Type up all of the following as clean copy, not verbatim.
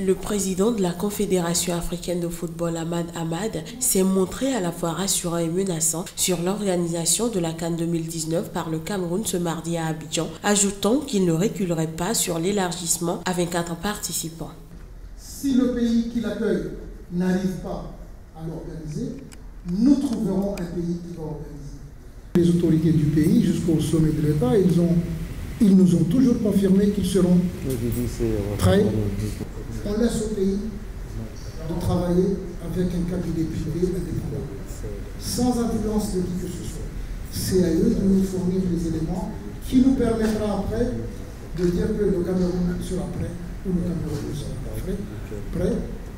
Le président de la Confédération africaine de football, Ahmad Ahmad, s'est montré à la fois rassurant et menaçant sur l'organisation de la CAN 2019 par le Cameroun ce mardi à Abidjan, ajoutant qu'il ne reculerait pas sur l'élargissement à 24 participants. Si le pays qui l'accueille n'arrive pas à l'organiser, nous trouverons un pays qui va organiser. Les autorités du pays, jusqu'au sommet de l'État, ils nous ont toujours confirmé qu'ils seront prêts. On laisse au pays de travailler avec un cabinet privé indépendant, sans influence de qui que ce soit. C'est à eux de nous fournir les éléments qui nous permettra après de dire que le Cameroun sera prêt ou le Cameroun ne sera pas prêt,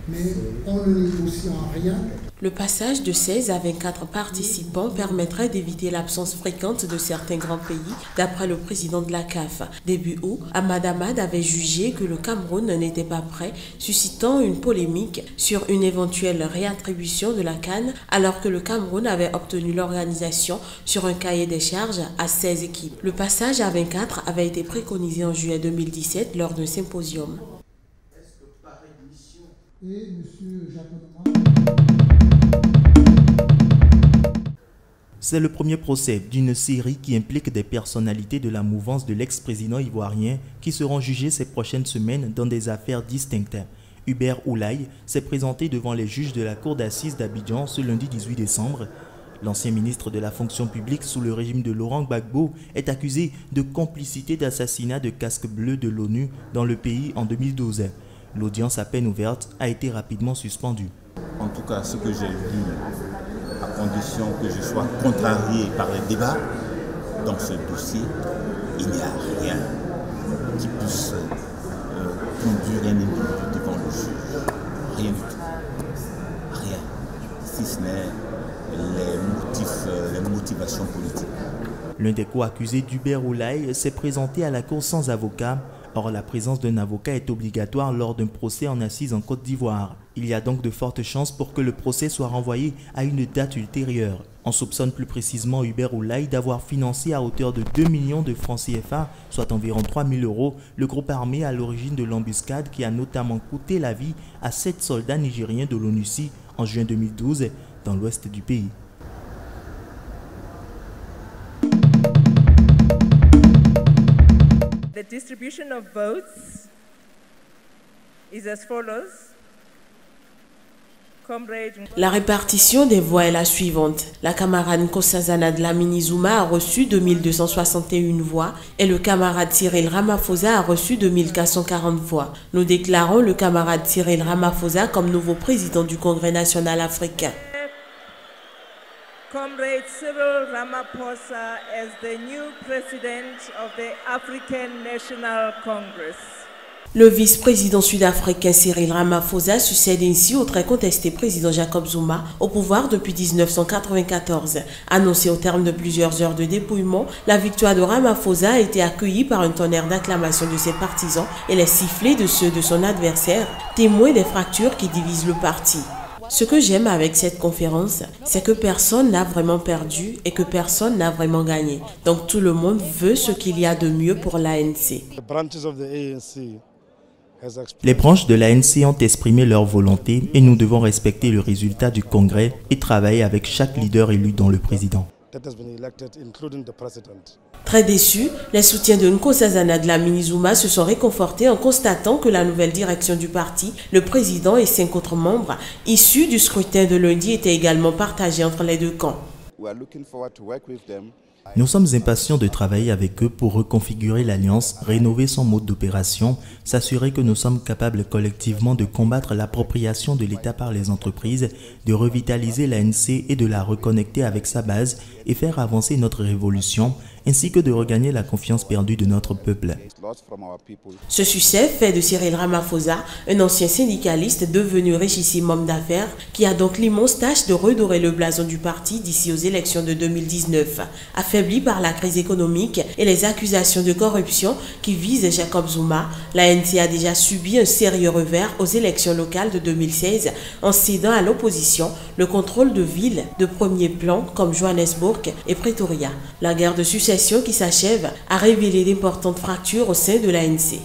mais on ne négocie en rien. Le passage de 16 à 24 participants permettrait d'éviter l'absence fréquente de certains grands pays, d'après le président de la CAF. Début août, Ahmad Ahmad avait jugé que le Cameroun n'était pas prêt, suscitant une polémique sur une éventuelle réattribution de la CAN, alors que le Cameroun avait obtenu l'organisation sur un cahier des charges à 16 équipes. Le passage à 24 avait été préconisé en juillet 2017 lors d'un symposium. C'est le premier procès d'une série qui implique des personnalités de la mouvance de l'ex-président ivoirien qui seront jugées ces prochaines semaines dans des affaires distinctes. Hubert Oulaye s'est présenté devant les juges de la cour d'assises d'Abidjan ce lundi 18 décembre. L'ancien ministre de la fonction publique sous le régime de Laurent Gbagbo est accusé de complicité d'assassinat de casques bleus de l'ONU dans le pays en 2012. L'audience à peine ouverte a été rapidement suspendue. En tout cas, ce que j'ai vu, à condition que je sois contrarié par les débats, dans ce dossier, il n'y a rien qui puisse conduire un individu devant le juge. Rien du tout. Rien. Si ce n'est les motivations politiques. L'un des co-accusés d'Hubert Oulaye s'est présenté à la cour sans avocat. Or, la présence d'un avocat est obligatoire lors d'un procès en assises en Côte d'Ivoire. Il y a donc de fortes chances pour que le procès soit renvoyé à une date ultérieure. On soupçonne plus précisément Hubert Oulaye d'avoir financé à hauteur de 2 millions de francs CFA, soit environ 3 000 €, le groupe armé à l'origine de l'embuscade qui a notamment coûté la vie à 7 soldats nigériens de l'ONUCI en juin 2012 dans l'ouest du pays. The distribution of votes is as follows. La répartition des voix est la suivante. La camarade Nkosazana Dlamini Zuma a reçu 2261 voix et le camarade Cyril Ramaphosa a reçu 2440 voix. Nous déclarons le camarade Cyril Ramaphosa comme nouveau président du Congrès national africain. Comrade Cyril Ramaphosa as the new president of the African National Congress. Le vice-président sud-africain Cyril Ramaphosa succède ainsi au très contesté président Jacob Zuma au pouvoir depuis 1994. Annoncé au terme de plusieurs heures de dépouillement, la victoire de Ramaphosa a été accueillie par un tonnerre d'acclamations de ses partisans et les sifflets de ceux de son adversaire, témoins des fractures qui divisent le parti. Ce que j'aime avec cette conférence, c'est que personne n'a vraiment perdu et que personne n'a vraiment gagné. Donc tout le monde veut ce qu'il y a de mieux pour l'ANC. Les branches de l'ANC ont exprimé leur volonté et nous devons respecter le résultat du Congrès et travailler avec chaque leader élu dont le président. Très déçus, les soutiens de Nkosazana Dlamini Zuma se sont réconfortés en constatant que la nouvelle direction du parti, le président et 5 autres membres issus du scrutin de lundi étaient également partagés entre les deux camps. Nous sommes impatients de travailler avec eux pour reconfigurer l'alliance, rénover son mode d'opération, s'assurer que nous sommes capables collectivement de combattre l'appropriation de l'État par les entreprises, de revitaliser l'ANC et de la reconnecter avec sa base et faire avancer notre révolution, ainsi que de regagner la confiance perdue de notre peuple. Ce succès fait de Cyril Ramaphosa un ancien syndicaliste devenu richissime homme d'affaires qui a donc l'immense tâche de redorer le blason du parti d'ici aux élections de 2019. Affaibli par la crise économique et les accusations de corruption qui visent Jacob Zuma, l'ANC a déjà subi un sérieux revers aux élections locales de 2016 en cédant à l'opposition le contrôle de villes de premier plan comme Johannesburg et Pretoria. La guerre de succession qui s'achève a révélé d'importantes fractures au sein de l'ANC.